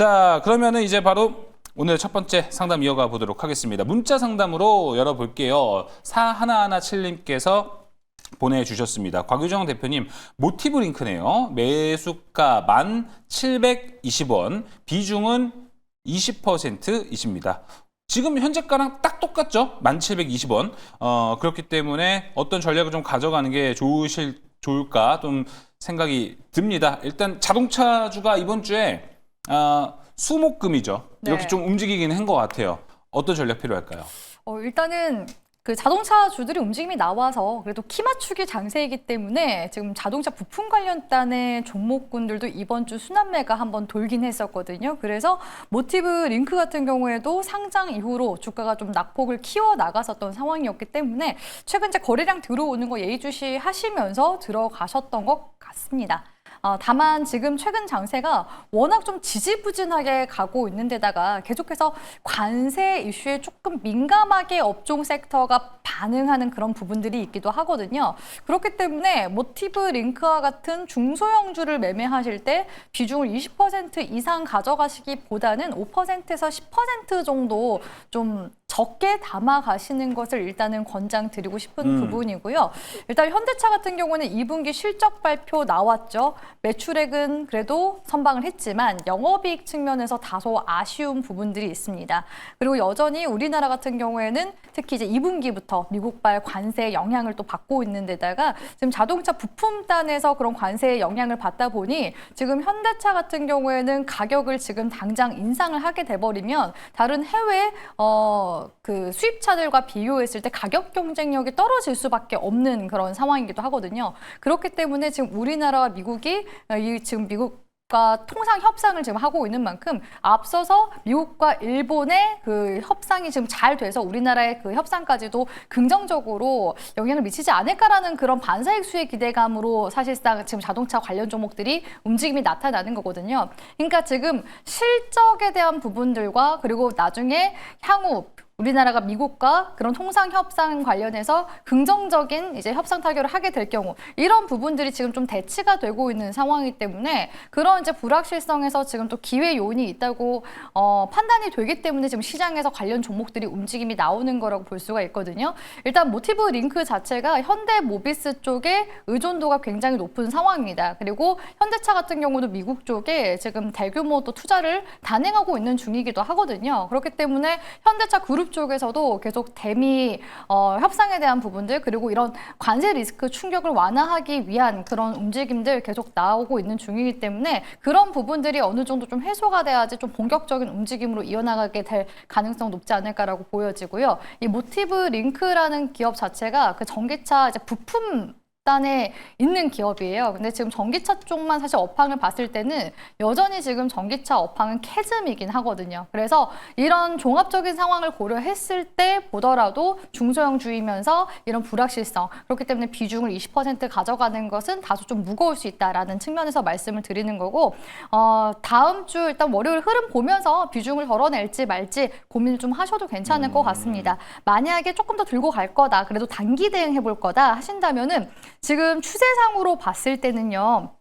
자, 그러면은 이제 바로 오늘 첫 번째 상담 이어가 보도록 하겠습니다. 문자 상담으로 열어볼게요. 4117님께서 보내주셨습니다. 곽유정 대표님, 모티브 링크네요. 매수가 1,720원, 비중은 20%이십니다. 지금 현재가랑 딱 똑같죠? 1,720원. 그렇기 때문에 어떤 전략을 좀 가져가는 게 좋을까 좀 생각이 듭니다. 일단 자동차주가 이번 주에 수목금이죠. 이렇게 네. 좀 움직이긴 한 것 같아요. 어떤 전략 필요할까요? 일단은 그 자동차 주들이 움직임이 나와서 그래도 키 맞추기 장세이기 때문에 지금 자동차 부품 관련단의 종목군들도 이번 주 순환매가 한번 돌긴 했었거든요. 그래서 모티브 링크 같은 경우에도 상장 이후로 주가가 좀 낙폭을 키워 나갔었던 상황이었기 때문에 최근 이제 거래량 들어오는 거 예의주시 하시면서 들어가셨던 것 같습니다. 다만 지금 최근 장세가 워낙 좀 지지부진하게 가고 있는 데다가 계속해서 관세 이슈에 조금 민감하게 업종 섹터가 반응하는 그런 부분들이 있기도 하거든요. 그렇기 때문에 모티브 링크와 같은 중소형주를 매매하실 때 비중을 20% 이상 가져가시기보다는 5%에서 10% 정도 좀 적게 담아 가시는 것을 일단은 권장드리고 싶은 부분이고요. 일단 현대차 같은 경우는 2분기 실적 발표 나왔죠. 매출액은 그래도 선방을 했지만 영업이익 측면에서 다소 아쉬운 부분들이 있습니다. 그리고 여전히 우리나라 같은 경우에는 특히 이제 2분기부터 미국발 관세의 영향을 또 받고 있는 데다가 지금 자동차 부품단에서 그런 관세의 영향을 받다 보니 지금 현대차 같은 경우에는 가격을 지금 당장 인상을 하게 돼버리면 다른 해외 그 수입차들과 비교했을 때 가격 경쟁력이 떨어질 수밖에 없는 그런 상황이기도 하거든요. 그렇기 때문에 지금 우리나라와 미국이 지금 미국과 통상 협상을 지금 하고 있는 만큼 앞서서 미국과 일본의 그 협상이 지금 잘 돼서 우리나라의 그 협상까지도 긍정적으로 영향을 미치지 않을까라는 그런 반사익 수의 기대감으로 사실상 지금 자동차 관련 종목들이 움직임이 나타나는 거거든요. 그러니까 지금 실적에 대한 부분들과 그리고 나중에 향후 우리나라가 미국과 그런 통상 협상 관련해서 긍정적인 이제 협상 타결을 하게 될 경우 이런 부분들이 지금 좀 대치가 되고 있는 상황이기 때문에 그런 이제 불확실성에서 지금 또 기회 요인이 있다고 판단이 되기 때문에 지금 시장에서 관련 종목들이 움직임이 나오는 거라고 볼 수가 있거든요. 일단 모티브 링크 자체가 현대모비스 쪽에 의존도가 굉장히 높은 상황입니다. 그리고 현대차 같은 경우도 미국 쪽에 지금 대규모 또 투자를 단행하고 있는 중이기도 하거든요. 그렇기 때문에 현대차 그룹 쪽에서도 계속 대미 협상에 대한 부분들 그리고 이런 관세 리스크 충격을 완화하기 위한 그런 움직임들 계속 나오고 있는 중이기 때문에 그런 부분들이 어느 정도 좀 해소가 돼야지 좀 본격적인 움직임으로 이어나가게 될 가능성 높지 않을까라고 보여지고요. 이 모티브 링크라는 기업 자체가 그 전기차 이제 부품 단에 있는 기업이에요. 근데 지금 전기차 쪽만 사실 업황을 봤을 때는 여전히 지금 전기차 업황은 캐즘이긴 하거든요. 그래서 이런 종합적인 상황을 고려했을 때 보더라도 중소형주이면서 이런 불확실성 그렇기 때문에 비중을 20% 가져가는 것은 다소 좀 무거울 수 있다라는 측면에서 말씀을 드리는 거고 다음 주 일단 월요일 흐름 보면서 비중을 덜어낼지 말지 고민을 좀 하셔도 괜찮을 것 같습니다. 만약에 조금 더 들고 갈 거다 그래도 단기 대응해 볼 거다 하신다면은 지금 추세상으로 봤을 때는요.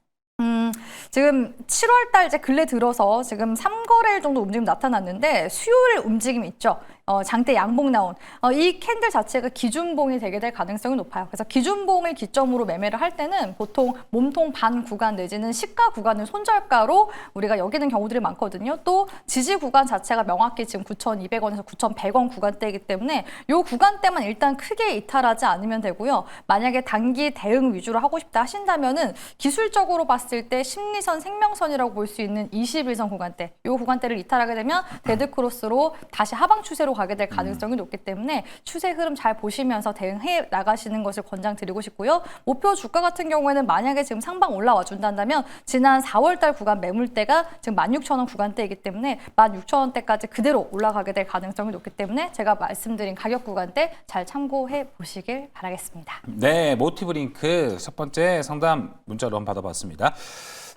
지금 7월 달 이제 근래 들어서 지금 3거래일 정도 움직임 나타났는데 수요일 움직임 있죠. 장대 양봉 나온 이 캔들 자체가 기준봉이 되게 될 가능성이 높아요. 그래서 기준봉을 기점으로 매매를 할 때는 보통 몸통 반 구간 내지는 시가 구간을 손절가로 우리가 여기는 경우들이 많거든요. 또 지지 구간 자체가 명확히 지금 9,200원에서 9,100원 구간대이기 때문에 이 구간대만 일단 크게 이탈하지 않으면 되고요. 만약에 단기 대응 위주로 하고 싶다 하신다면은 기술적으로 봤을 때 심리선 생명선이라고 볼 수 있는 21선 구간대 이 구간대를 이탈하게 되면 데드크로스로 다시 하방 추세로 가게 될 가능성이 높기 때문에 추세 흐름 잘 보시면서 대응해 나가시는 것을 권장드리고 싶고요. 목표 주가 같은 경우에는 만약에 지금 상방 올라와 준다면 지난 4월달 구간 매물대가 지금 16,000원 구간대이기 때문에 16,000원대까지 그대로 올라가게 될 가능성이 높기 때문에 제가 말씀드린 가격 구간대 잘 참고해 보시길 바라겠습니다. 네, 모티브 링크 첫 번째 상담 문자로 한번 받아봤습니다.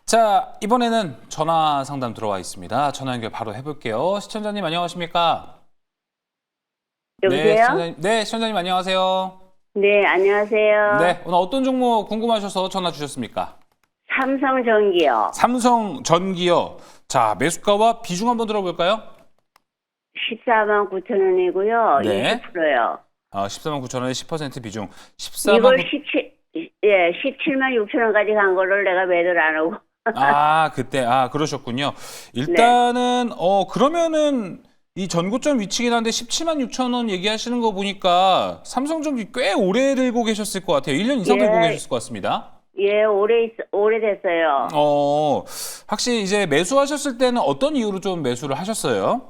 자, 이번에는 전화 상담 들어와 있습니다. 전화 연결 바로 해볼게요. 시청자님 안녕하십니까? 여보세요? 네, 시청자님 안녕하세요. 네, 안녕하세요. 네, 오늘 어떤 종목 궁금하셔서 전화 주셨습니까? 삼성전기요. 삼성전기요. 자, 매수가와 비중 한번 들어볼까요? 14만 9천 원이고요. 네. 20%요. 14만 9천 원에 10% 비중. 이걸 17만 6천 원까지 간 거를 내가 매도를 안 하고. 그때 그러셨군요. 일단은 그러면은 이 전고점 위치긴 한데 17만 6천 원 얘기하시는 거 보니까 삼성전기 꽤 오래 들고 계셨을 것 같아요. 1년 이상 들고 계셨을 것 같습니다. 예, 오래됐어요. 확실히 이제 매수하셨을 때는 어떤 이유로 좀 매수를 하셨어요?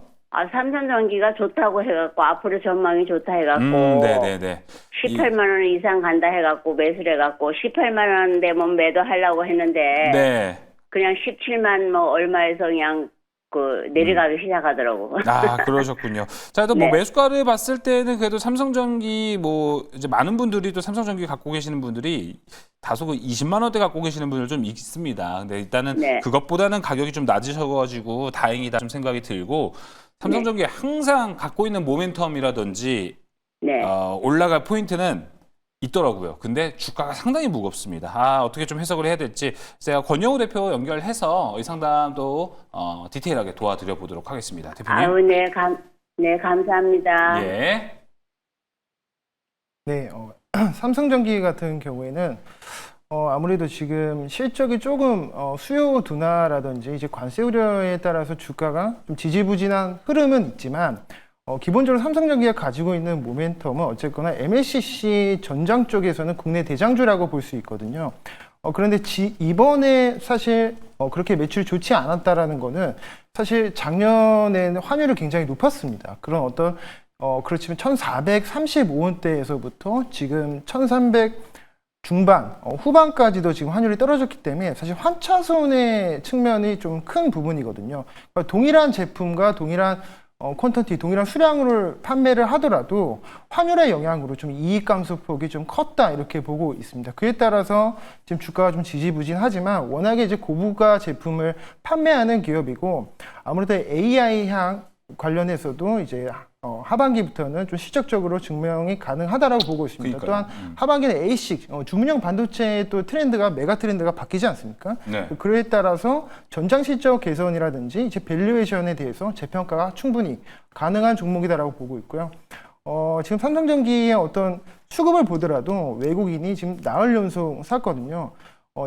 삼성전기가 좋다고 해갖고 앞으로 전망이 좋다 해갖고 네네네. 18만 원 이상 간다 해갖고 매수를 해갖고 18만 원 되면 매도하려고 했는데 네. 그냥 17만 뭐 얼마에서 그냥 내려가기 시작하더라고. 그러셨군요. 자, 또 뭐 네. 매수가를 봤을 때는 그래도 삼성전기 이제 많은 분들이 또 삼성전기 갖고 계시는 분들이 다소 20만 원대 갖고 계시는 분들 좀 있습니다. 근데 일단은 네. 그것보다는 가격이 좀 낮으셔가지고 다행이다 좀 생각이 들고 삼성전기 항상 갖고 있는 모멘텀이라든지 네. 올라갈 포인트는 있더라고요. 근데 주가가 상당히 무겁습니다. 어떻게 좀 해석을 해야 될지 제가 권영우 대표 연결해서 이 상담도 디테일하게 도와드려 보도록 하겠습니다. 대표님. 네, 감사합니다. 예. 네, 삼성전기 같은 경우에는 아무래도 지금 실적이 조금 수요 둔화라든지 이제 관세 우려에 따라서 주가가 좀 지지부진한 흐름은 있지만 기본적으로 삼성전기가 가지고 있는 모멘텀은 어쨌거나 MLCC 전장 쪽에서는 국내 대장주라고 볼 수 있거든요. 그런데 이번에 사실 그렇게 매출이 좋지 않았다라는 거는 사실 작년에는 환율이 굉장히 높았습니다. 그런 어떤 그렇지만 1435원대에서부터 지금 1300 중반, 후반까지도 지금 환율이 떨어졌기 때문에 사실 환차손의 측면이 좀 큰 부분이거든요. 그러니까 동일한 제품과 동일한 퀀터티, 동일한 수량을 판매를 하더라도 환율의 영향으로 좀 이익 감소폭이 좀 컸다 이렇게 보고 있습니다. 그에 따라서 지금 주가가 좀 지지부진하지만 워낙에 이제 고부가 제품을 판매하는 기업이고 아무래도 AI 향 관련해서도 이제 하반기부터는 좀 실적적으로 증명이 가능하다라고 보고 있습니다. 그러니까요. 또한 하반기는 ASIC, 주문형 반도체의 또 트렌드가 메가 트렌드가 바뀌지 않습니까? 네. 그에 따라서 전장 실적 개선이라든지 이제 밸류에이션에 대해서 재평가가 충분히 가능한 종목이다라고 보고 있고요. 지금 삼성전기의 어떤 수급을 보더라도 외국인이 지금 나흘 연속 샀거든요.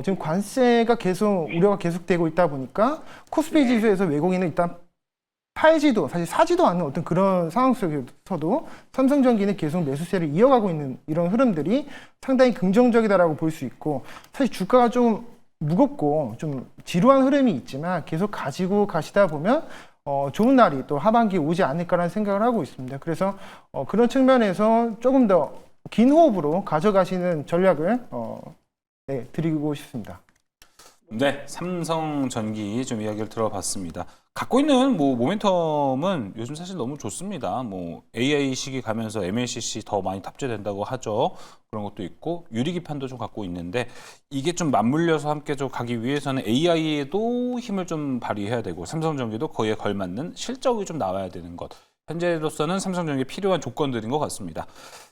지금 관세가 계속 우려가 계속되고 있다 보니까 코스피 지수에서 외국인은 일단 팔지도 사실 사지도 않는 어떤 그런 상황 속에서도 삼성전기는 계속 매수세를 이어가고 있는 이런 흐름들이 상당히 긍정적이다라고 볼 수 있고 사실 주가가 좀 무겁고 좀 지루한 흐름이 있지만 계속 가지고 가시다 보면 좋은 날이 또 하반기에 오지 않을까라는 생각을 하고 있습니다. 그래서 그런 측면에서 조금 더 긴 호흡으로 가져가시는 전략을 드리고 싶습니다. 네, 삼성전기 좀 이야기를 들어봤습니다. 갖고 있는 모멘텀은 요즘 사실 너무 좋습니다. AI 시기 가면서 MLCC 더 많이 탑재된다고 하죠. 그런 것도 있고 유리기판도 좀 갖고 있는데 이게 좀 맞물려서 함께 좀 가기 위해서는 AI에도 힘을 좀 발휘해야 되고 삼성전기도 거기에 걸맞는 실적이 좀 나와야 되는 것. 현재로서는 삼성전기에 필요한 조건들인 것 같습니다.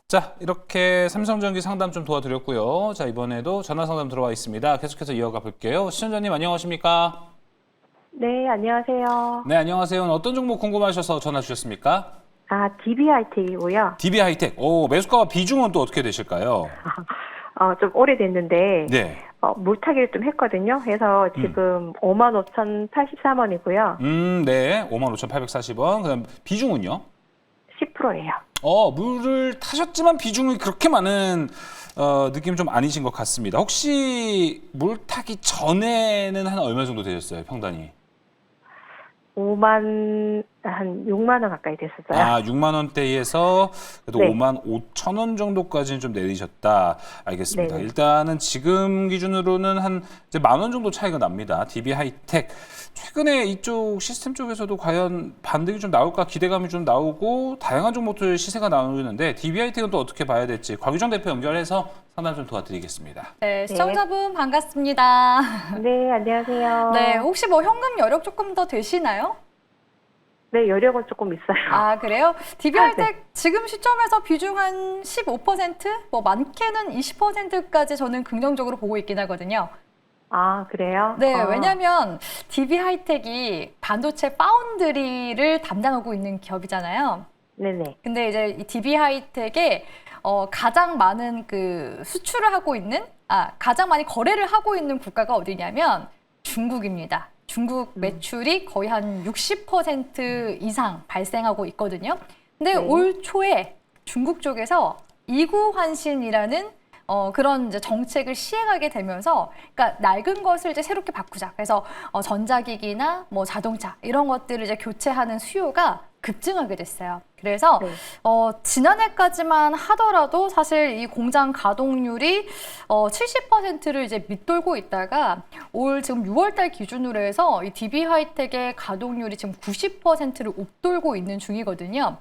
자, 이렇게 삼성전기 상담 좀 도와드렸고요. 자, 이번에도 전화 상담 들어와 있습니다. 계속해서 이어가 볼게요. 시청자님 안녕하십니까? 네, 안녕하세요. 네, 안녕하세요. 어떤 종목 궁금하셔서 전화 주셨습니까? DB하이텍이고요. DB하이텍. 매수가와 비중은 또 어떻게 되실까요? 좀 오래됐는데, 네. 물타기를 좀 했거든요. 해서 지금 55,083원이고요. 네. 55,840원. 그다음 비중은요? 10%예요. 물을 타셨지만 비중이 그렇게 많은 느낌 좀 아니신 것 같습니다. 혹시 물 타기 전에는 한 얼마 정도 되셨어요, 평단이? 한 6만 원 가까이 됐었어요. 6만 원대에서 그래도 네. 5만 5천 원 정도까지는 좀 내리셨다. 알겠습니다. 네네. 일단은 지금 기준으로는 한 이제 10,000원 정도 차이가 납니다. DB하이텍. 최근에 이쪽 시스템 쪽에서도 과연 반등이 좀 나올까 기대감이 좀 나오고 다양한 종목들 시세가 나오는데 DB하이텍은 또 어떻게 봐야 될지 곽유정 대표 연결해서 상담 좀 도와드리겠습니다. 네, 시청자분 반갑습니다. 네, 안녕하세요. 네, 혹시 현금 여력 조금 더 되시나요? 네, 여력은 조금 있어요. 그래요? DB하이텍 네. 지금 시점에서 비중 한 15%? 많게는 20%까지 저는 긍정적으로 보고 있긴 하거든요. 아, 그래요? 네, 아, 왜냐하면 DB 하이텍이 반도체 파운드리를 담당하고 있는 기업이잖아요. 네네. 근데 이제 이 DB 하이텍에 가장 많은 그 수출을 하고 있는, 가장 많이 거래를 하고 있는 국가가 어디냐면 중국입니다. 중국 매출이 거의 한 60% 이상 발생하고 있거든요. 근데 네. 올 초에 중국 쪽에서 이구환신이라는 그런 이제 정책을 시행하게 되면서, 그러니까 낡은 것을 이제 새롭게 바꾸자. 그래서 전자기기나 뭐 자동차 이런 것들을 이제 교체하는 수요가 급증하게 됐어요. 그래서 네. 지난해까지만 하더라도 사실 이 공장 가동률이 70%를 이제 밑돌고 있다가 올 지금 6월달 기준으로 해서 이 DB 하이텍의 가동률이 지금 90%를 웃돌고 있는 중이거든요.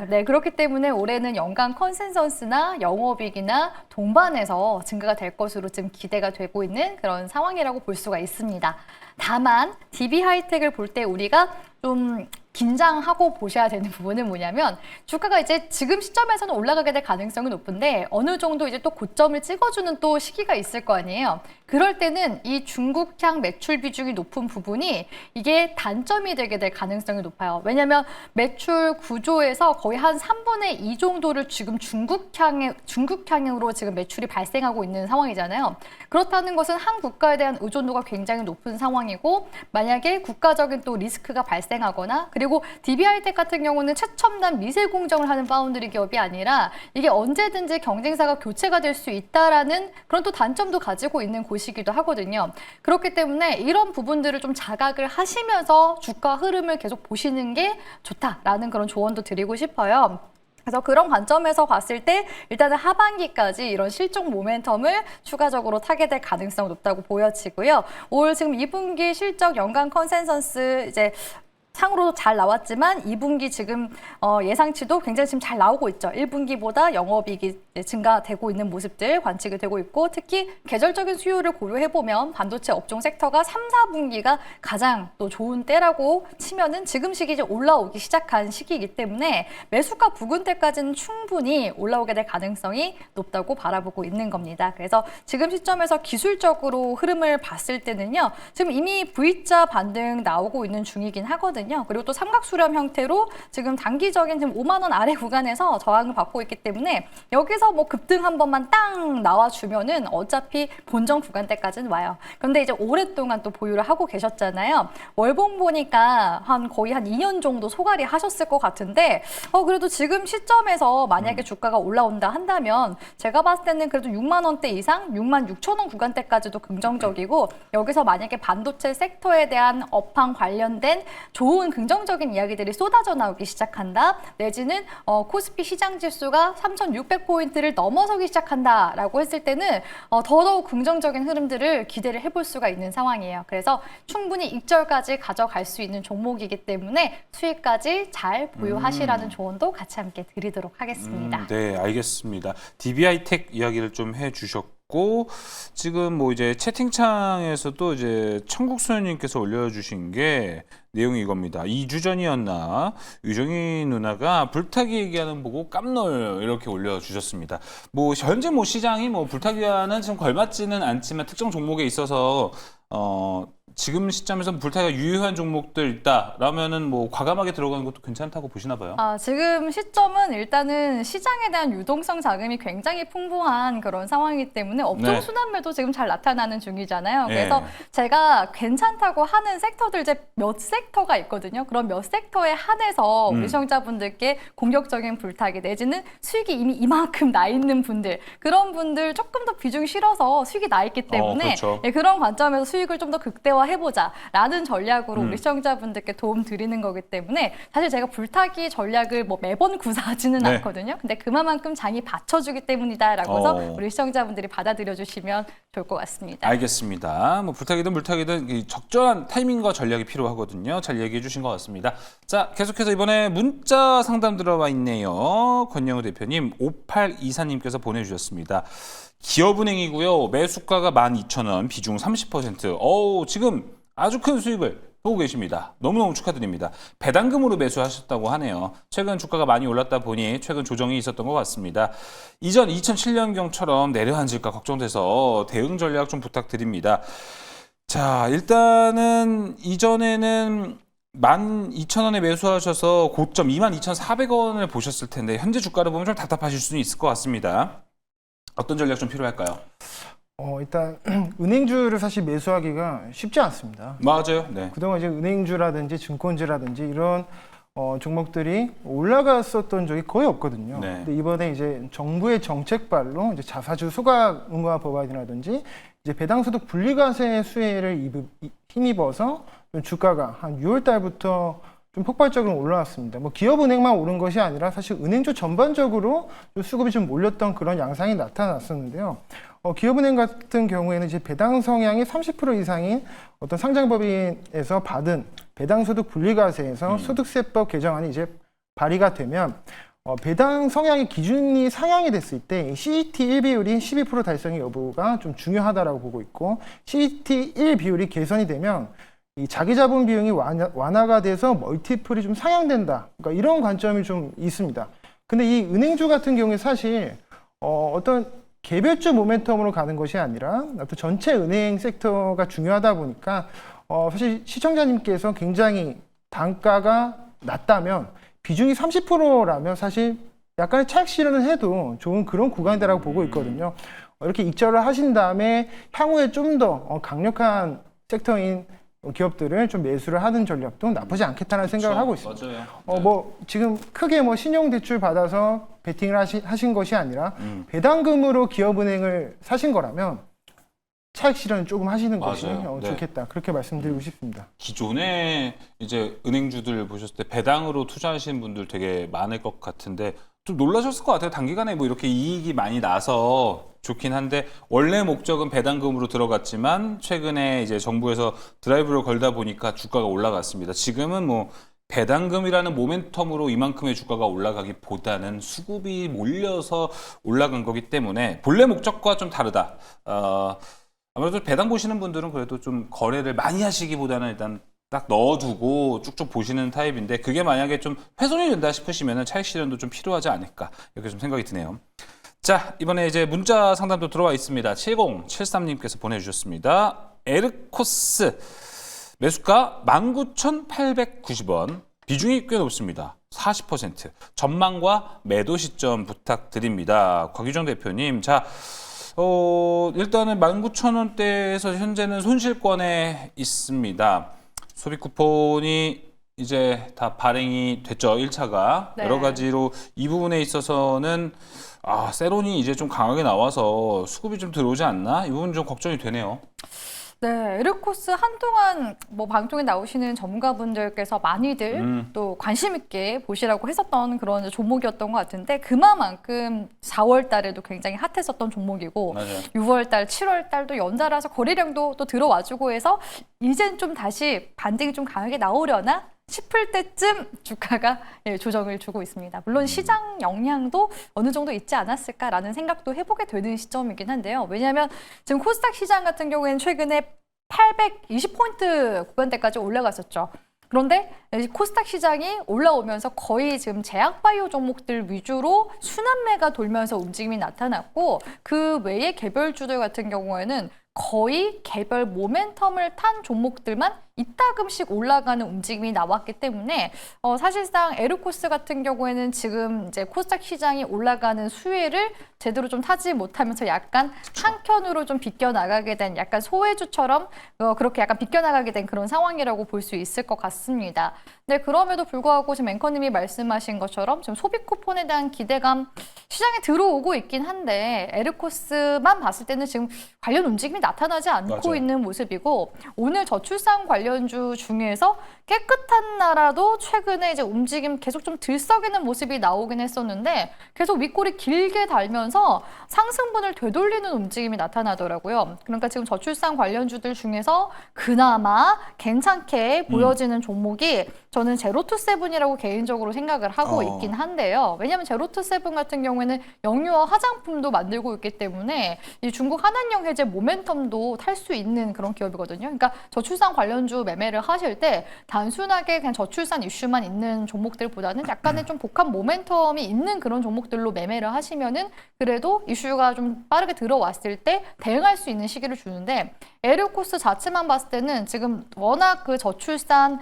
네, 그렇기 때문에 올해는 연간 컨센서스나 영업이익이나 동반해서 증가가 될 것으로 지금 기대가 되고 있는 그런 상황이라고 볼 수가 있습니다. 다만 DB 하이텍을 볼 때 우리가 좀 긴장하고 보셔야 되는 부분은 뭐냐면, 주가가 이제 지금 시점에서는 올라가게 될 가능성이 높은데 어느 정도 이제 또 고점을 찍어주는 또 시기가 있을 거 아니에요. 그럴 때는 이 중국향 매출 비중이 높은 부분이 이게 단점이 되게 될 가능성이 높아요. 왜냐하면 매출 구조에서 거의 한 3분의 2 정도를 지금 중국향으로 지금 매출이 발생하고 있는 상황이잖아요. 그렇다는 것은 한 국가에 대한 의존도가 굉장히 높은 상황이고, 만약에 국가적인 또 리스크가 발생하거나, 그리고 DB 하이텍 같은 경우는 최첨단 미세 공정을 하는 파운드리 기업이 아니라 이게 언제든지 경쟁사가 교체가 될 수 있다라는 그런 또 단점도 가지고 있는 곳이기도 하거든요. 그렇기 때문에 이런 부분들을 좀 자각을 하시면서 주가 흐름을 계속 보시는 게 좋다라는 그런 조언도 드리고 싶어요. 그래서 그런 관점에서 봤을 때 일단은 하반기까지 이런 실적 모멘텀을 추가적으로 타게 될 가능성이 높다고 보여지고요. 올 지금 2분기 실적 연간 컨센서스 이제 상으로도 잘 나왔지만 2분기 지금 예상치도 굉장히 지금 잘 나오고 있죠. 1분기보다 영업이익이 증가되고 있는 모습들 관측이 되고 있고, 특히 계절적인 수요를 고려해보면 반도체 업종 섹터가 3, 4분기가 가장 또 좋은 때라고 치면은 지금 시기 이제 올라오기 시작한 시기이기 때문에 매수가 부근 때까지는 충분히 올라오게 될 가능성이 높다고 바라보고 있는 겁니다. 그래서 지금 시점에서 기술적으로 흐름을 봤을 때는요, 지금 이미 V자 반등 나오고 있는 중이긴 하거든요. 그리고 또 삼각수렴 형태로 지금 단기적인 지금 5만 원 아래 구간에서 저항을 받고 있기 때문에 여기서 뭐 급등 한 번만 땅 나와주면은 어차피 본전 구간대까지는 와요. 그런데 이제 오랫동안 또 보유를 하고 계셨잖아요. 월봉 보니까 거의 한 2년 정도 소갈이 하셨을 것 같은데 그래도 지금 시점에서 만약에 주가가 올라온다 한다면 제가 봤을 때는 그래도 6만 원대 이상, 6만 6천 원 구간대까지도 긍정적이고, 여기서 만약에 반도체 섹터에 대한 업황 관련된 좋은 긍정적인 이야기들이 쏟아져 나오기 시작한다, 내지는 코스피 시장 지수가 3,600포인트를 넘어서기 시작한다라고 했을 때는 더더욱 긍정적인 흐름들을 기대를 해볼 수가 있는 상황이에요. 그래서 충분히 익절까지 가져갈 수 있는 종목이기 때문에 수익까지 잘 보유하시라는 조언도 같이 함께 드리도록 하겠습니다. 네, 알겠습니다. DB 하이텍 이야기를 좀 해주셨고, 지금 뭐 이제 채팅창에서도 이제 천국소연님께서 올려주신 게 내용이 이겁니다. 2주 전이었나 유정희 누나가 불타기 얘기하는 보고 깜놀 이렇게 올려주셨습니다. 뭐 현재 뭐 시장이 뭐 불타기와는 좀 걸맞지는 않지만 특정 종목에 있어서 지금 시점에서 불타기가 유효한 종목들 있다라면은 뭐 과감하게 들어가는 것도 괜찮다고 보시나 봐요. 지금 시점은 일단은 시장에 대한 유동성 자금이 굉장히 풍부한 그런 상황이기 때문에 업종 순환매도 지금 잘 나타나는 중이잖아요. 그래서 제가 괜찮다고 하는 섹터들 이제 몇 섹터가 있거든요. 그런 몇 섹터에 한해서 우리 시청자분들께 공격적인 불타기 내지는 수익이 이미 이만큼 나 있는 분들, 그런 분들 조금 더 비중이 실어서 수익이 나 있기 때문에 그렇죠. 그런 관점에서 수익을 좀 더 극대화해보자라는 전략으로 우리 시청자분들께 도움 드리는 거기 때문에 사실 제가 불타기 전략을 뭐 매번 구사하지는 않거든요. 근데 그만큼 장이 받쳐주기 때문이다라고 해서 우리 시청자분들이 받아들여 주시면 좋을 것 같습니다. 알겠습니다. 뭐 불타기든 물타기든 이 적절한 타이밍과 전략이 필요하거든요. 잘 얘기해 주신 것 같습니다. 자, 계속해서 이번에 문자 상담 들어와 있네요. 권영우 대표님, 5824님께서 보내주셨습니다. 기업은행이고요. 매수가가 12,000원, 비중 30%. 지금 아주 큰 수익을 보고 계십니다. 너무너무 축하드립니다. 배당금으로 매수하셨다고 하네요. 최근 주가가 많이 올랐다 보니 최근 조정이 있었던 것 같습니다. 이전 2007년경처럼 내려앉을까 걱정돼서 대응 전략 좀 부탁드립니다. 자, 일단은 이전에는 12,000원에 매수하셔서 고점 22,400원을 보셨을 텐데 현재 주가를 보면 좀 답답하실 수는 있을 것 같습니다. 어떤 전략 좀 필요할까요? 일단 은행주를 사실 매수하기가 쉽지 않습니다. 맞아요. 네. 그동안 이제 은행주라든지 증권주라든지 이런 종목들이 올라갔었던 적이 거의 없거든요. 네. 근데 이번에 이제 정부의 정책발로 이제 자사주 소각 의무화 법안이라든지 이제 배당소득 분리과세 수혜를 힘입어서 좀 주가가 한 6월 달부터 좀 폭발적으로 올라왔습니다. 뭐 기업은행만 오른 것이 아니라 사실 은행주 전반적으로 좀 수급이 좀 몰렸던 그런 양상이 나타났었는데요. 기업은행 같은 경우에는 이제 배당 성향이 30% 이상인 어떤 상장법인에서 받은 배당소득 분리과세에서 소득세법 개정안이 이제 발의가 되면 배당 성향의 기준이 상향이 됐을 때 CET1 비율이 12% 달성의 여부가 좀 중요하다라고 보고 있고 CET1 비율이 개선이 되면 이 자기자본 비용이 완화가 돼서 멀티플이 좀 상향된다. 그러니까 이런 관점이 좀 있습니다. 근데 이 은행주 같은 경우에 사실 어떤 개별주 모멘텀으로 가는 것이 아니라 어떤 전체 은행 섹터가 중요하다 보니까 사실 시청자님께서 굉장히 단가가 낮다면 비중이 30%라면 사실 약간의 차익 실현을 해도 좋은 그런 구간이다라고 보고 있거든요. 이렇게 익절을 하신 다음에 향후에 좀 더 강력한 섹터인 기업들을 좀 매수를 하는 전략도 나쁘지 않겠다는 생각을 하고 있습니다. 맞아요. 뭐 지금 크게 뭐 신용 대출 받아서 베팅을 하신 것이 아니라 배당금으로 기업은행을 사신 거라면 차익 실현을 조금 하시는 것이 맞아요. 네. 좋겠다. 그렇게 말씀드리고 싶습니다. 기존에 이제 은행주들 보셨을 때 배당으로 투자하시는 분들 되게 많을 것 같은데 좀 놀라셨을 것 같아요. 단기간에 뭐 이렇게 이익이 많이 나서 좋긴 한데 원래 목적은 배당금으로 들어갔지만 최근에 이제 정부에서 드라이브를 걸다 보니까 주가가 올라갔습니다. 지금은 뭐 배당금이라는 모멘텀으로 이만큼의 주가가 올라가기보다는 수급이 몰려서 올라간 거기 때문에 본래 목적과 좀 다르다. 아무래도 배당 보시는 분들은 그래도 좀 거래를 많이 하시기보다는 일단 딱 넣어두고 쭉쭉 보시는 타입인데 그게 만약에 좀 훼손이 된다 싶으시면 차익 실현도 좀 필요하지 않을까 이렇게 좀 생각이 드네요. 자, 이번에 이제 문자 상담도 들어와 있습니다. 7073님께서 보내주셨습니다. 에르코스 매수가 19,890원, 비중이 꽤 높습니다. 40%. 전망과 매도 시점 부탁드립니다. 곽유정 대표님, 자, 일단은 19,000원대에서 현재는 손실권에 있습니다. 소비 쿠폰이 이제 다 발행이 됐죠. 1차가. 네. 여러 가지로 이 부분에 있어서는 세론이 이제 좀 강하게 나와서 수급이 좀 들어오지 않나? 이 부분 좀 걱정이 되네요. 네, 에르코스 한동안 뭐 방송에 나오시는 전문가분들께서 많이들 또 관심 있게 보시라고 했었던 그런 종목이었던 것 같은데 그만큼 4월 달에도 굉장히 핫했었던 종목이고 맞아요. 6월 달, 7월 달도 연달아서 거래량도 또 들어와주고 해서 이젠 좀 다시 반등이 좀 강하게 나오려나 싶을 때쯤 주가가 조정을 주고 있습니다. 물론 시장 영향도 어느 정도 있지 않았을까라는 생각도 해보게 되는 시점이긴 한데요. 왜냐하면 지금 코스닥 시장 같은 경우에는 최근에 820포인트 구간대까지 올라갔었죠. 그런데 코스닥 시장이 올라오면서 거의 지금 제약바이오 종목들 위주로 순환매가 돌면서 움직임이 나타났고 그 외의 개별주들 같은 경우에는 거의 개별 모멘텀을 탄 종목들만 이따금씩 올라가는 움직임이 나왔기 때문에 사실상 에르코스 같은 경우에는 지금 이제 코스닥 시장이 올라가는 수혜를 제대로 좀 타지 못하면서 약간 한켠으로 좀 비껴나가게 된 약간 소외주처럼 그렇게 약간 비껴나가게 된 그런 상황이라고 볼 수 있을 것 같습니다. 네, 그럼에도 불구하고 지금 앵커님이 말씀하신 것처럼 지금 소비 쿠폰에 대한 기대감 시장에 들어오고 있긴 한데 에르코스만 봤을 때는 지금 관련 움직임이 나타나지 않고 맞아요. 있는 모습이고 오늘 저출산 관련주 중에서 깨끗한 나라도 최근에 이제 움직임 계속 좀 들썩이는 모습이 나오긴 했었는데 계속 윗골이 길게 달면서 상승분을 되돌리는 움직임이 나타나더라고요. 그러니까 지금 저출산 관련주들 중에서 그나마 괜찮게 보여지는 종목이 저는 제로투세븐이라고 개인적으로 생각을 하고 있긴 한데요. 왜냐하면 제로투세븐 같은 경우에는 영유아 화장품도 만들고 있기 때문에 이 중국 한한령 해제 모멘텀도 탈 수 있는 그런 기업이거든요. 그러니까 저출산 관련주 이번주 매매를 하실 때 단순하게 그냥 저출산 이슈만 있는 종목들보다는 약간의 좀 복합 모멘텀이 있는 그런 종목들로 매매를 하시면은 그래도 이슈가 좀 빠르게 들어왔을 때 대응할 수 있는 시기를 주는데 에르코스 자체만 봤을 때는 지금 워낙 그 저출산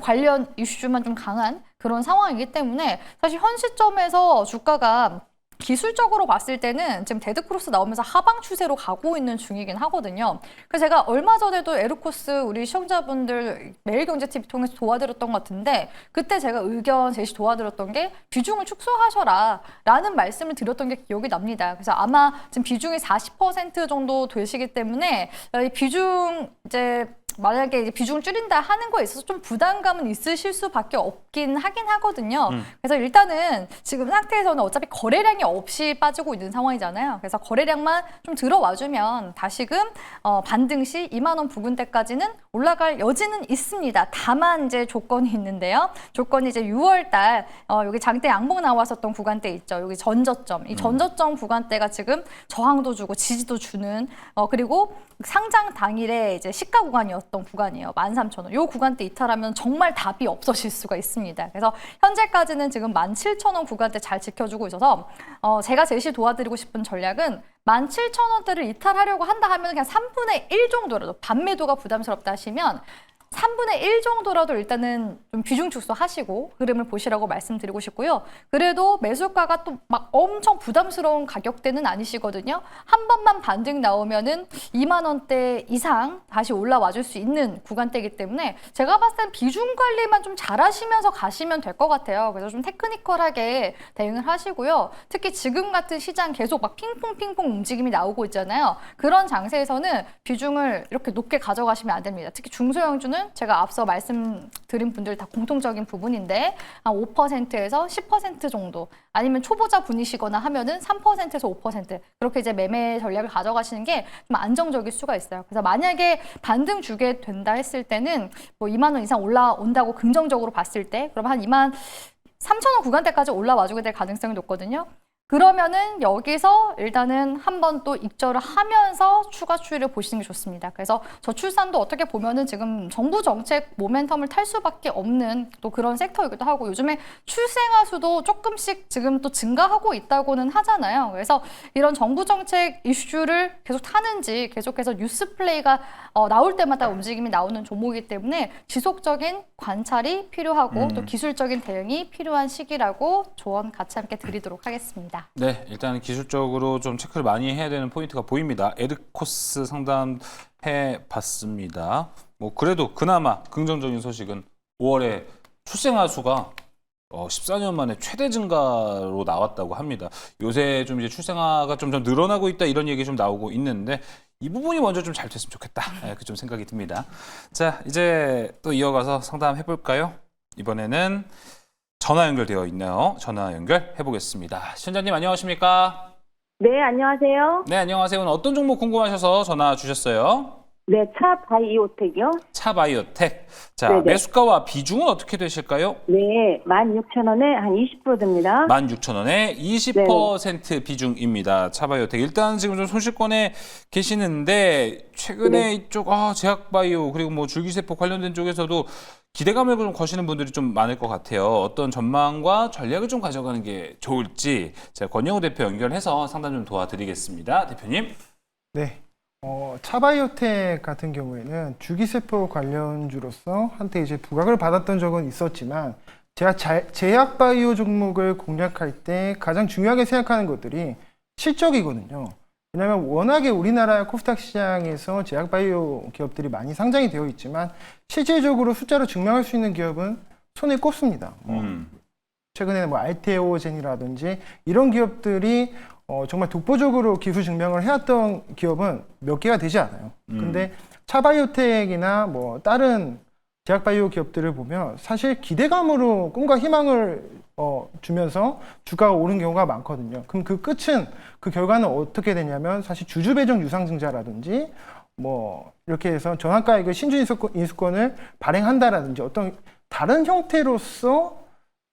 관련 이슈만 좀 강한 그런 상황이기 때문에 사실 현 시점에서 주가가 기술적으로 봤을 때는 지금 데드크로스 나오면서 하방 추세로 가고 있는 중이긴 하거든요. 그래서 제가 얼마 전에도 에르코스 우리 시청자분들 매일경제TV 통해서 도와드렸던 것 같은데 그때 제가 의견 제시 도와드렸던 게 비중을 축소하셔라 라는 말씀을 드렸던 게 기억이 납니다. 그래서 아마 지금 비중이 40% 정도 되시기 때문에 이 비중 이제 만약에 이제 비중을 줄인다 하는 거에 있어서 좀 부담감은 있으실 수밖에 없긴 하긴 하거든요. 그래서 일단은 지금 상태에서는 어차피 거래량이 없이 빠지고 있는 상황이잖아요. 그래서 거래량만 좀 들어와주면 다시금 반등 시 2만 원 부근대까지는 올라갈 여지는 있습니다. 다만 이제 조건이 있는데요. 조건이 이제 6월 달 여기 장대 양봉 나왔었던 구간대 있죠. 여기 전저점. 이 전저점 구간대가 지금 저항도 주고 지지도 주는 그리고 상장 당일에 이제 시가 구간이었던 구간이에요. 13,000원. 이 구간대 이탈하면 정말 답이 없어질 수가 있습니다. 그래서 현재까지는 지금 17,000원 구간대 잘 지켜주고 있어서 제가 제시 도와드리고 싶은 전략은 17,000원대를 이탈하려고 한다 하면 그냥 3분의 1 정도라도 반매도가 부담스럽다 하시면 3분의 1 정도라도 일단은 좀 비중 축소하시고 흐름을 보시라고 말씀드리고 싶고요. 그래도 매수가가 또 막 엄청 부담스러운 가격대는 아니시거든요. 한 번만 반등 나오면은 2만 원대 이상 다시 올라와 줄 수 있는 구간대이기 때문에 제가 봤을 땐 비중 관리만 좀 잘하시면서 가시면 될 것 같아요. 그래서 좀 테크니컬하게 대응을 하시고요. 특히 지금 같은 시장 계속 막 핑퐁 움직임이 나오고 있잖아요. 그런 장세에서는 비중을 이렇게 높게 가져가시면 안 됩니다. 특히 중소형주는 제가 앞서 말씀드린 분들 다 공통적인 부분인데 한 5%에서 10% 정도 아니면 초보자 분이시거나 하면은 3%에서 5% 그렇게 이제 매매 전략을 가져가시는 게 좀 안정적일 수가 있어요. 그래서 만약에 반등 주게 된다 했을 때는 뭐 2만 원 이상 올라온다고 긍정적으로 봤을 때 그럼 한 2만 3천 원 구간대까지 올라와주게 될 가능성이 높거든요. 그러면은 여기서 일단은 한 번 또 익절을 하면서 추가 추이를 보시는 게 좋습니다. 그래서 저출산도 어떻게 보면은 지금 정부 정책 모멘텀을 탈 수밖에 없는 또 그런 섹터이기도 하고 요즘에 출생아 수도 조금씩 지금 또 증가하고 있다고는 하잖아요. 그래서 이런 정부 정책 이슈를 계속 타는지 계속해서 뉴스 플레이가 나올 때마다 움직임이 나오는 종목이기 때문에 지속적인 관찰이 필요하고 또 기술적인 대응이 필요한 시기라고 조언 같이 함께 드리도록 하겠습니다. 네, 일단 기술적으로 좀 체크를 많이 해야 되는 포인트가 보입니다. 에르코스 상담해 봤습니다. 뭐 그래도 그나마 긍정적인 소식은 5월에 출생아 수가 14년 만에 최대 증가로 나왔다고 합니다. 요새 좀 이제 출생아가 점점 늘어나고 있다 이런 얘기 좀 나오고 있는데 이 부분이 먼저 좀 잘 됐으면 좋겠다. 그 좀 생각이 듭니다. 자, 이제 또 이어가서 상담해 볼까요? 이번에는 전화 연결되어 있네요. 전화 연결해 보겠습니다. 시청자님 안녕하십니까? 네, 안녕하세요. 네, 안녕하세요. 오늘 어떤 종목 궁금하셔서 전화 주셨어요? 네, 차 바이오텍이요. 차바이오텍. 자, 네네. 매수가와 비중은 어떻게 되실까요? 네, 16,000원에 한 20% 됩니다. 16,000원에 20% 비중입니다. 차바이오텍. 일단 지금 좀 손실권에 계시는데 최근에 이쪽 제약바이오 그리고 뭐 줄기세포 관련된 쪽에서도 기대감을 좀 거시는 분들이 좀 많을 것 같아요. 어떤 전망과 전략을 좀 가져가는 게 좋을지 제가 권영우 대표 연결해서 상담 좀 도와드리겠습니다. 대표님. 네. 차바이오텍 같은 경우에는 줄기세포 관련주로서 한때 이제 부각을 받았던 적은 있었지만 제가 제약바이오 종목을 공략할 때 가장 중요하게 생각하는 것들이 실적이거든요. 왜냐하면 워낙에 우리나라 코스닥 시장에서 제약바이오 기업들이 많이 상장이 되어 있지만 실질적으로 숫자로 증명할 수 있는 기업은 손에 꼽습니다. 최근에 뭐 알테오젠이라든지 이런 기업들이 정말 독보적으로 기술 증명을 해왔던 기업은 몇 개가 되지 않아요. 근데 차바이오텍이나 뭐 다른 제약바이오 기업들을 보면 사실 기대감으로 꿈과 희망을 주면서 주가가 오른 경우가 많거든요. 그럼 그 끝은 그 결과는 어떻게 되냐면 사실 주주배정 유상증자라든지 뭐 이렇게 해서 전환가액을 신주 인수권을 발행한다라든지 어떤 다른 형태로서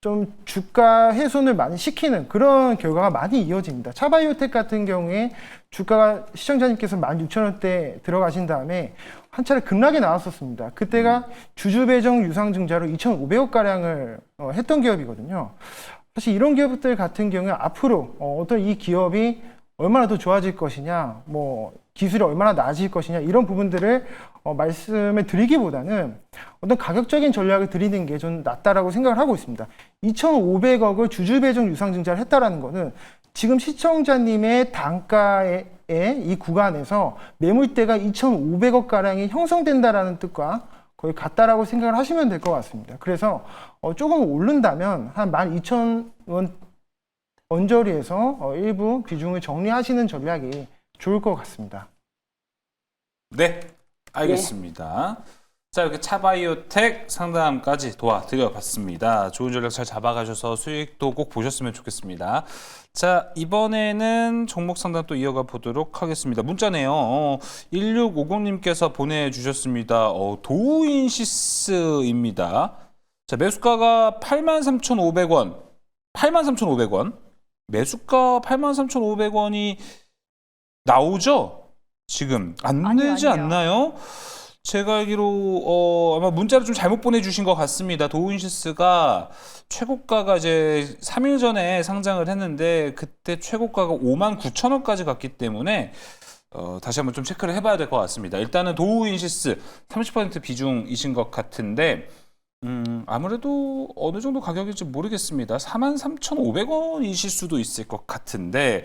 좀 주가 훼손을 많이 시키는 그런 결과가 많이 이어집니다. 차바이오텍 같은 경우에 주가가 시청자님께서 16,000원대 들어가신 다음에 한 차례 급락이 나왔었습니다. 그때가 주주배정 유상증자로 2,500억 가량을 했던 기업이거든요. 사실 이런 기업들 같은 경우에 앞으로 어떤 이 기업이 얼마나 더 좋아질 것이냐, 뭐 기술이 얼마나 나아질 것이냐 이런 부분들을 말씀을 드리기보다는 어떤 가격적인 전략을 드리는 게 좀 낫다라고 생각을 하고 있습니다. 2,500억을 주주배정 유상증자를 했다라는 거는 지금 시청자님의 단가의 이 구간에서 매물대가 2,500억 가량이 형성된다라는 뜻과 거의 같다라고 생각을 하시면 될 것 같습니다. 그래서 조금 오른다면 한 12,000원 언저리에서 일부 비중을 정리하시는 전략이 좋을 것 같습니다. 네, 알겠습니다. 자, 이렇게 차바이오텍 상담까지 도와드려봤습니다. 좋은 전략 잘 잡아가셔서 수익도 꼭 보셨으면 좋겠습니다. 자, 이번에는 종목 상담 또 이어가 보도록 하겠습니다. 문자네요. 1650님께서 보내주셨습니다. 도우인시스입니다. 자, 매수가가 83,500원. 83,500원. 매수가 83,500원이 나오죠? 지금 안 되지 아니요. 않나요? 제가 알기로 아마 문자를 좀 잘못 보내주신 것 같습니다. 도우인시스가 최고가가 이제 3일 전에 상장을 했는데 그때 최고가가 59,000원까지 갔기 때문에 다시 한번 좀 체크를 해봐야 될 것 같습니다. 일단은 도우인시스 30% 비중이신 것 같은데 아무래도 어느 정도 가격일지 모르겠습니다. 43,500원이실 수도 있을 것 같은데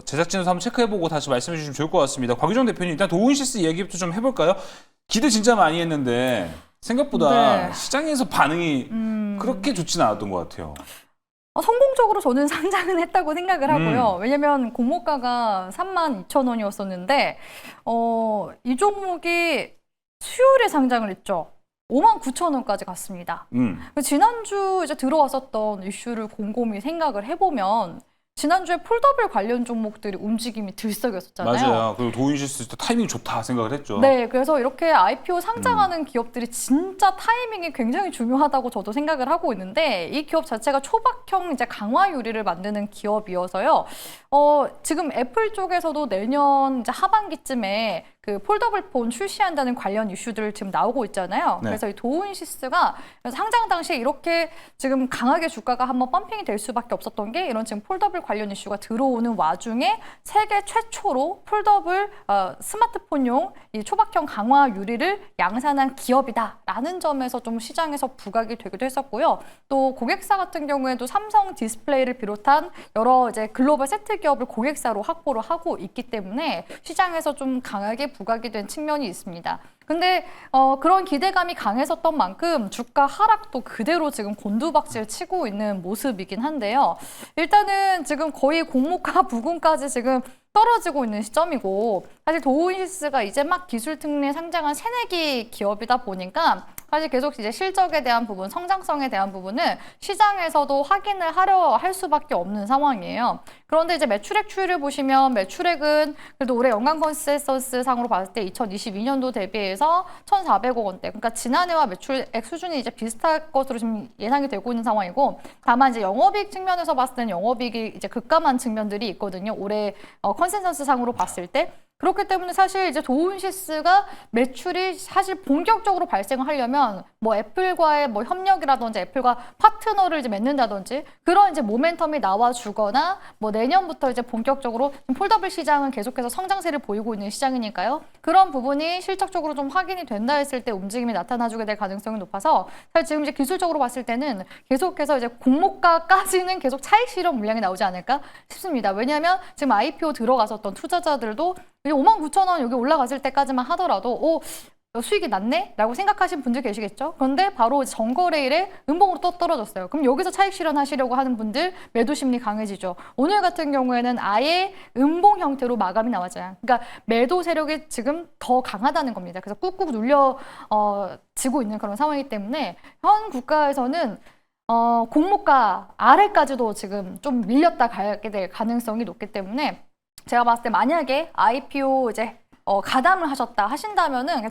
제작진에서 한번 체크해보고 다시 말씀해 주시면 좋을 것 같습니다. 곽유정 대표님 일단 도우인시스 얘기부터 좀 해볼까요? 기대 진짜 많이 했는데 생각보다 네. 시장에서 반응이 그렇게 좋진 않았던 것 같아요. 성공적으로 저는 상장은 했다고 생각을 하고요. 왜냐면 공모가가 32,000원이었었는데 이 종목이 수요일에 상장을 했죠. 59,000원까지 갔습니다. 지난주 이제 들어왔었던 이슈를 곰곰이 생각을 해보면 지난주에 폴더블 관련 종목들이 움직임이 들썩였었잖아요. 맞아요. 그리고 도우인시스 타이밍 좋다 생각을 했죠. 네, 그래서 이렇게 IPO 상장하는 기업들이 진짜 타이밍이 굉장히 중요하다고 저도 생각을 하고 있는데 이 기업 자체가 초박형 이제 강화 유리를 만드는 기업이어서요. 지금 애플 쪽에서도 내년 이제 하반기쯤에 그 폴더블 폰 출시한다는 관련 이슈들 지금 나오고 있잖아요. 네. 그래서 이 도우인시스가 상장 당시에 이렇게 지금 강하게 주가가 한번 펌핑이 될 수밖에 없었던 게 이런 지금 폴더블 관련 이슈가 들어오는 와중에 세계 최초로 폴더블 스마트폰용 이 초박형 강화 유리를 양산한 기업이다라는 점에서 좀 시장에서 부각이 되기도 했었고요. 또 고객사 같은 경우에도 삼성 디스플레이를 비롯한 여러 이제 글로벌 세트 기업을 고객사로 확보를 하고 있기 때문에 시장에서 좀 강하게 부각이 된 측면이 있습니다. 근데 그런 기대감이 강했었던 만큼 주가 하락도 그대로 지금 곤두박질 치고 있는 모습이긴 한데요. 일단은 지금 거의 공모가 부근까지 지금 떨어지고 있는 시점이고 사실 도우인시스가 이제 막 기술 특례 상장한 새내기 기업이다 보니까 사실 계속 이제 실적에 대한 부분, 성장성에 대한 부분은 시장에서도 확인을 하려 할 수밖에 없는 상황이에요. 그런데 이제 매출액 추이를 보시면 매출액은 그래도 올해 연간 컨센서스 상으로 봤을 때 2022년도 대비해서 1,400억 원대. 그러니까 지난해와 매출액 수준이 이제 비슷할 것으로 지금 예상이 되고 있는 상황이고, 다만 이제 영업이익 측면에서 봤을 때는 영업이익이 이제 급감한 측면들이 있거든요. 올해 컨센서스 상으로 봤을 때. 그렇기 때문에 사실 이제 도우인시스가 매출이 사실 본격적으로 발생을 하려면 뭐 애플과의 뭐 협력이라든지 애플과 파트너를 이제 맺는다든지 그런 이제 모멘텀이 나와주거나 뭐 내년부터 이제 본격적으로 폴더블 시장은 계속해서 성장세를 보이고 있는 시장이니까요. 그런 부분이 실적적으로 좀 확인이 된다 했을 때 움직임이 나타나주게 될 가능성이 높아서 사실 지금 이제 기술적으로 봤을 때는 계속해서 이제 공모가까지는 계속 차익 실현 물량이 나오지 않을까 싶습니다. 왜냐하면 지금 IPO 들어갔었던 투자자들도 59,000원 여기 올라갔을 때까지만 하더라도 수익이 났네? 라고 생각하신 분들 계시겠죠? 그런데 바로 전거래일에 음봉으로 또 떨어졌어요. 그럼 여기서 차익 실현하시려고 하는 분들 매도 심리 강해지죠. 오늘 같은 경우에는 아예 음봉 형태로 마감이 나왔잖아요. 그러니까 매도 세력이 지금 더 강하다는 겁니다. 그래서 꾹꾹 눌려 지고 있는 그런 상황이기 때문에 현 국가에서는 공모가 아래까지도 지금 좀 밀렸다 가게 될 가능성이 높기 때문에 제가 봤을 때 만약에 IPO 이제 가담을 하셨다 하신다면은 그냥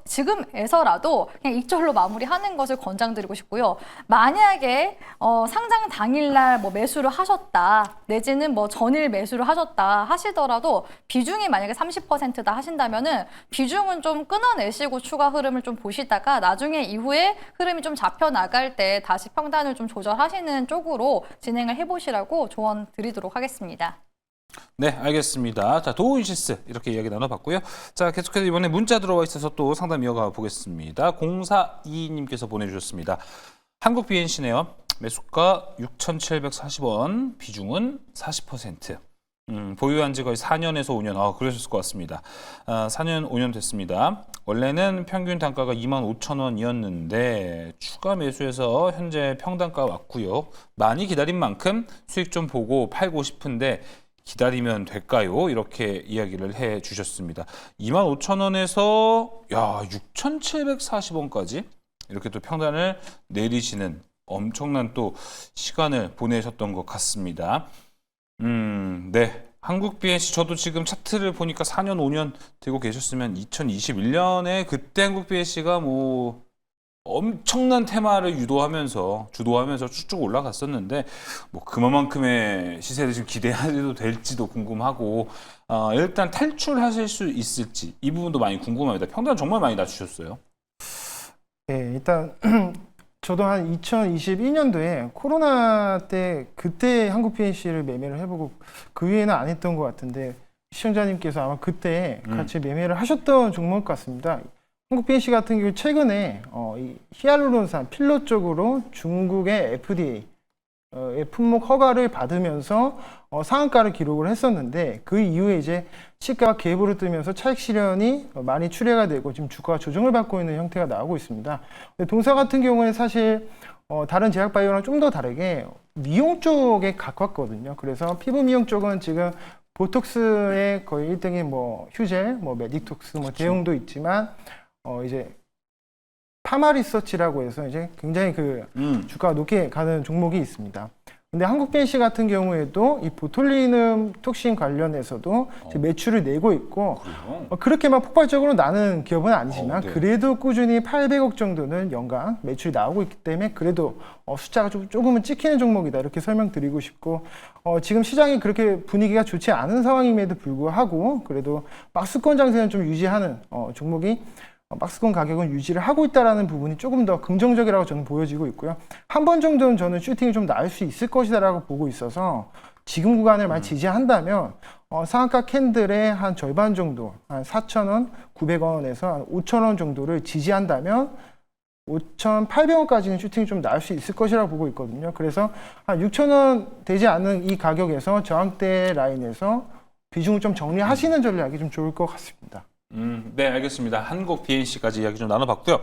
지금에서라도 그냥 익절로 마무리하는 것을 권장드리고 싶고요. 만약에 상장 당일날 뭐 매수를 하셨다, 내지는 뭐 전일 매수를 하셨다 하시더라도 비중이 만약에 30%다 하신다면은 비중은 좀 끊어내시고 추가 흐름을 좀 보시다가 나중에 이후에 흐름이 좀 잡혀 나갈 때 다시 평단을 좀 조절하시는 쪽으로 진행을 해보시라고 조언 드리도록 하겠습니다. 네, 알겠습니다. 자, 도우인시스 이렇게 이야기 나눠봤고요. 자, 계속해서 이번에 문자 들어와 있어서 또 상담 이어가 보겠습니다. 0422님께서 보내주셨습니다. 한국 BNC네요. 매수가 6,740원, 비중은 40%. 보유한 지 거의 4년에서 5년, 그러셨을 것 같습니다. 4년, 5년 됐습니다. 원래는 평균 단가가 25,000원이었는데 추가 매수해서 현재 평단가 왔고요. 많이 기다린 만큼 수익 좀 보고 팔고 싶은데 기다리면 될까요? 이렇게 이야기를 해 주셨습니다. 25,000원에서 6,740원까지 이렇게 또 평단을 내리시는 엄청난 또 시간을 보내셨던 것 같습니다. 네. 한국 BNC 저도 지금 차트를 보니까 4년, 5년 되고 계셨으면 2021년에 그때 한국 BNC가 뭐 엄청난 테마를 주도하면서 쭉쭉 올라갔었는데 뭐 그만큼의 시세를 지금 기대해도 될지도 궁금하고 일단 탈출하실 수 있을지 이 부분도 많이 궁금합니다. 평단 정말 많이 낮추셨어요. 네, 일단 저도 한 2022년도에 코로나 때 그때 한국 BNC를 매매를 해보고 그 위에는 안 했던 것 같은데 시청자님께서 아마 그때 같이 매매를 하셨던 종목 같습니다. 한국 BNC 같은 경우 최근에 이 히알루론산 필러 쪽으로 중국의 FDA 품목 허가를 받으면서 상한가를 기록을 했었는데 그 이후에 이제 시가가 갭으로 뜨면서 차익 실현이 많이 출회가 되고 지금 주가가 조정을 받고 있는 형태가 나오고 있습니다. 근데 동사 같은 경우에는 사실 다른 제약바이오랑 좀 더 다르게 미용 쪽에 가깝거든요. 그래서 피부 미용 쪽은 지금 보톡스의 거의 1등인 뭐 휴젤, 뭐 메딕톡스, 뭐 대용도 있지만 이제 파마리서치라고 해서 이제 굉장히 그 주가가 높게 가는 종목이 있습니다. 근데 한국 BNC 같은 경우에도 이 보톨리눔 톡신 관련해서도 이제 매출을 내고 있고 그렇게 막 폭발적으로 나는 기업은 아니지만 네. 그래도 꾸준히 800억 정도는 연간 매출이 나오고 있기 때문에 그래도 숫자가 조금은 찍히는 종목이다 이렇게 설명드리고 싶고 지금 시장이 그렇게 분위기가 좋지 않은 상황임에도 불구하고 그래도 박스권 장세는 좀 유지하는 종목이 박스권 가격은 유지를 하고 있다는 부분이 조금 더 긍정적이라고 저는 보여지고 있고요. 한 번 정도는 저는 슈팅이 좀 나을 수 있을 것이다라고 보고 있어서 지금 구간을 많이 지지한다면 상한가 캔들의 한 절반 정도, 한 4,000원, 900원에서 한 5,000원 정도를 지지한다면 5,800원까지는 슈팅이 좀 나을 수 있을 것이라고 보고 있거든요. 그래서 한 6,000원 되지 않는 이 가격에서 저항대 라인에서 비중을 좀 정리하시는 전략이 좀 좋을 것 같습니다. 네, 알겠습니다. 한국 BNC까지 이야기 좀 나눠봤고요.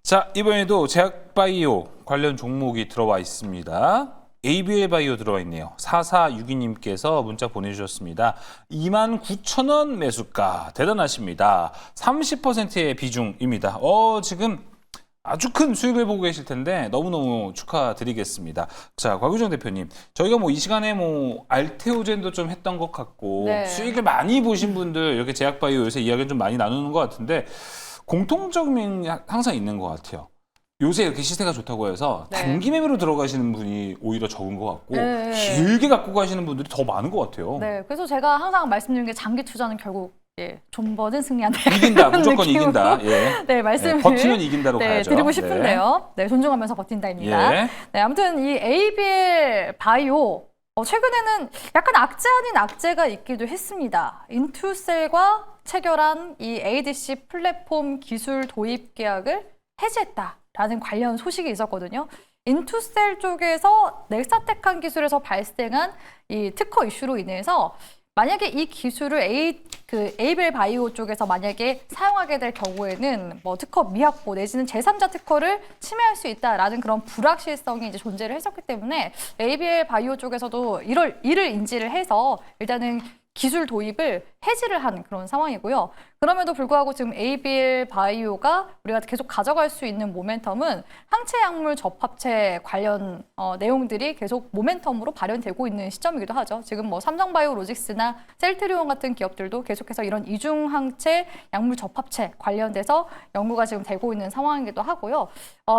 자, 이번에도 제약바이오 관련 종목이 들어와 있습니다. ABL 바이오 들어와 있네요. 4462님께서 문자 보내주셨습니다. 29,000원 매수가 대단하십니다. 30%의 비중입니다. 지금 아주 큰 수익을 보고 계실 텐데 너무너무 축하드리겠습니다. 자, 곽유정 대표님, 저희가 뭐 이 시간에 뭐 알테오젠도 좀 했던 것 같고 네. 수익을 많이 보신 분들 이렇게 제약바이오 요새 이야기를 좀 많이 나누는 것 같은데 공통적인 면이 항상 있는 것 같아요. 요새 이렇게 시세가 좋다고 해서 네. 단기 매매로 들어가시는 분이 오히려 적은 것 같고 네. 길게 갖고 가시는 분들이 더 많은 것 같아요. 네, 그래서 제가 항상 말씀드리는 게 장기 투자는 결국 존버는 승리한다. 이긴다, 무조건 느낌으로. 이긴다. 예. 네, 말씀을 버티면 이긴다로 가야죠. 드리고 싶은데요. 네, 존중하면서 버틴다입니다. 예. 네, 아무튼 이 ABL 바이오 최근에는 약간 악재 아닌 악재가 있기도 했습니다. 인투셀과 체결한 이 ADC 플랫폼 기술 도입 계약을 해지했다라는 관련 소식이 있었거든요. 인투셀 쪽에서 넥사텍한 기술에서 발생한 이 특허 이슈로 인해서 만약에 이 기술을 ABL 바이오 쪽에서 만약에 사용하게 될 경우에는 뭐 특허 미확보 내지는 제3자 특허를 침해할 수 있다라는 그런 불확실성이 이제 존재를 했었기 때문에 ABL 바이오 쪽에서도 이를 인지를 해서 일단은 기술 도입을 해지를 하는 그런 상황이고요. 그럼에도 불구하고 지금 ABL 바이오가 우리가 계속 가져갈 수 있는 모멘텀은 항체 약물 접합체 관련 내용들이 계속 모멘텀으로 발현되고 있는 시점이기도 하죠. 지금 뭐 삼성바이오로직스나 셀트리온 같은 기업들도 계속해서 이런 이중 항체 약물 접합체 관련돼서 연구가 지금 되고 있는 상황이기도 하고요.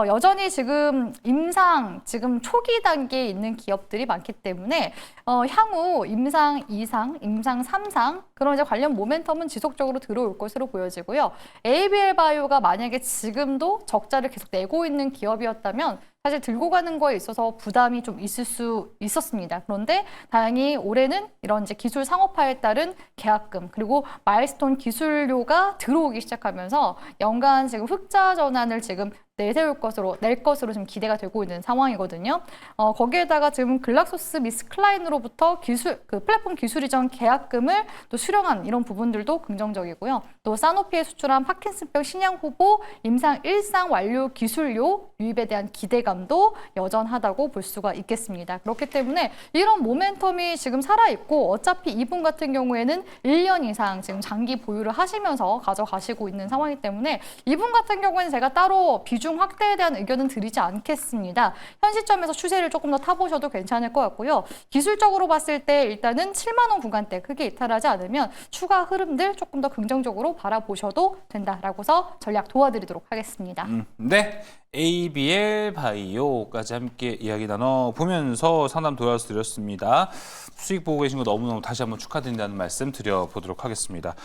여전히 지금 임상 지금 초기 단계에 있는 기업들이 많기 때문에 향후 임상 2상, 임상 3상 그런 이제 관련 모멘텀은 지속적으로 들어올 것으로 보여지고요. ABL 바이오가 만약에 지금도 적자를 계속 내고 있는 기업이었다면 사실 들고 가는 거에 있어서 부담이 좀 있을 수 있었습니다. 그런데 다행히 올해는 이런 이제 기술 상업화에 따른 계약금 그리고 마일스톤 기술료가 들어오기 시작하면서 연간 지금 흑자 전환을 지금 낼 것으로 좀 기대가 되고 있는 상황이거든요. 거기에다가 지금 글락소스미스클라인으로부터 플랫폼 기술 이전 계약금을 또 수령한 이런 부분들도 긍정적이고요. 또 사노피에 수출한 파킨슨병 신약 후보 임상 1상 완료 기술료 유입에 대한 기대감도 여전하다고 볼 수가 있겠습니다. 그렇기 때문에 이런 모멘텀이 지금 살아있고 어차피 이분 같은 경우에는 1년 이상 지금 장기 보유를 하시면서 가져가시고 있는 상황이기 때문에 이분 같은 경우에는 제가 따로 비중 확대에 대한 의견은 드리지 않겠습니다. 현 시점에서 추세를 조금 더 타보셔도 괜찮을 것 같고요. 기술적으로 봤을 때 일단은 7만 원 구간대 크게 이탈하지 않으면 추가 흐름들 조금 더 긍정적으로 바라보셔도 된다라고서 전략 도와드리도록 하겠습니다. 네. ABL 바이오까지 함께 이야기 나눠보면서 상담 도와드렸습니다. 수익 보고 계신 거 너무너무 다시 한번 축하드린다는 말씀 드려보도록 하겠습니다.